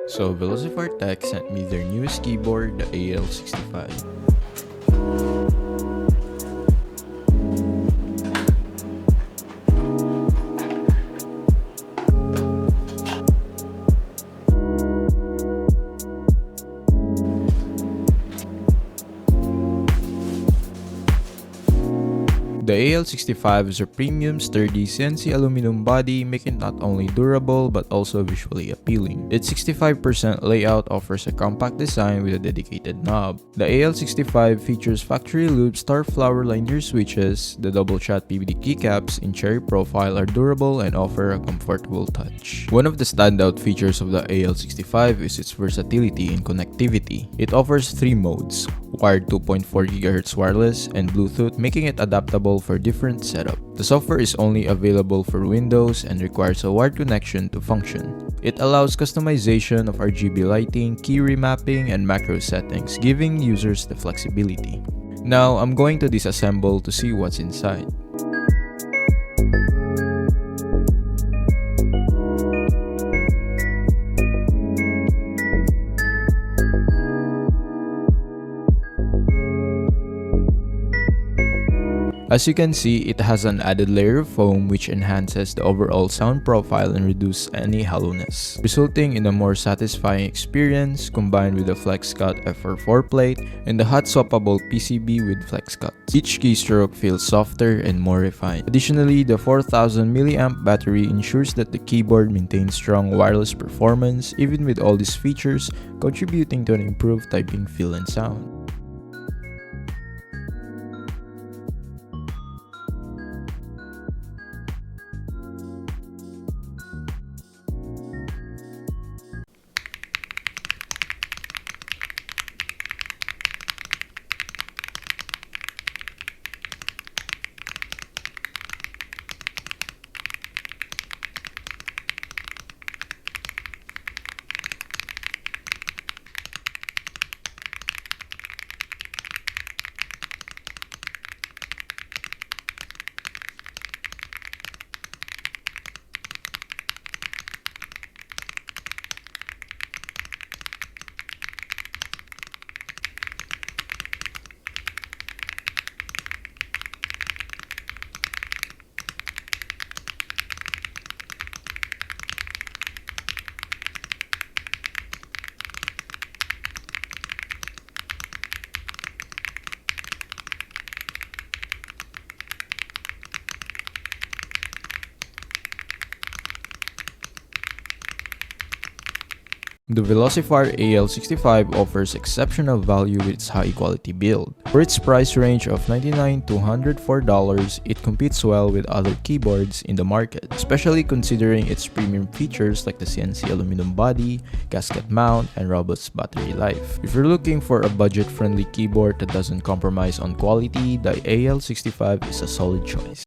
So Velocifiretech sent me their newest keyboard, the AL65. The AL65 is a premium, sturdy, CNC aluminum body, making it not only durable but also visually appealing. Its 65% layout offers a compact design with a dedicated knob. The AL65 features factory loop star flower linear switches. The double shot PVD keycaps in cherry profile are durable and offer a comfortable touch. One of the standout features of the AL65 is its versatility in connectivity. It offers 3 modes: wired 2.4 GHz wireless and Bluetooth, making it adaptable for different setup. The software is only available for Windows and requires a wired connection to function. It allows customization of RGB lighting, key remapping, and macro settings, giving users the flexibility. Now, I'm going to disassemble to see what's inside. As you can see, it has an added layer of foam which enhances the overall sound profile and reduces any hollowness, resulting in a more satisfying experience combined with the FlexCut FR4 plate and the hot swappable PCB with FlexCuts. Each keystroke feels softer and more refined. Additionally, the 4000 mAh battery ensures that the keyboard maintains strong wireless performance even with all these features, contributing to an improved typing feel and sound. The Velocifire AL65 offers exceptional value with its high-quality build. For its price range of $99 to $104, it competes well with other keyboards in the market, especially considering its premium features like the CNC aluminum body, gasket mount, and robust battery life. If you're looking for a budget-friendly keyboard that doesn't compromise on quality, the AL65 is a solid choice.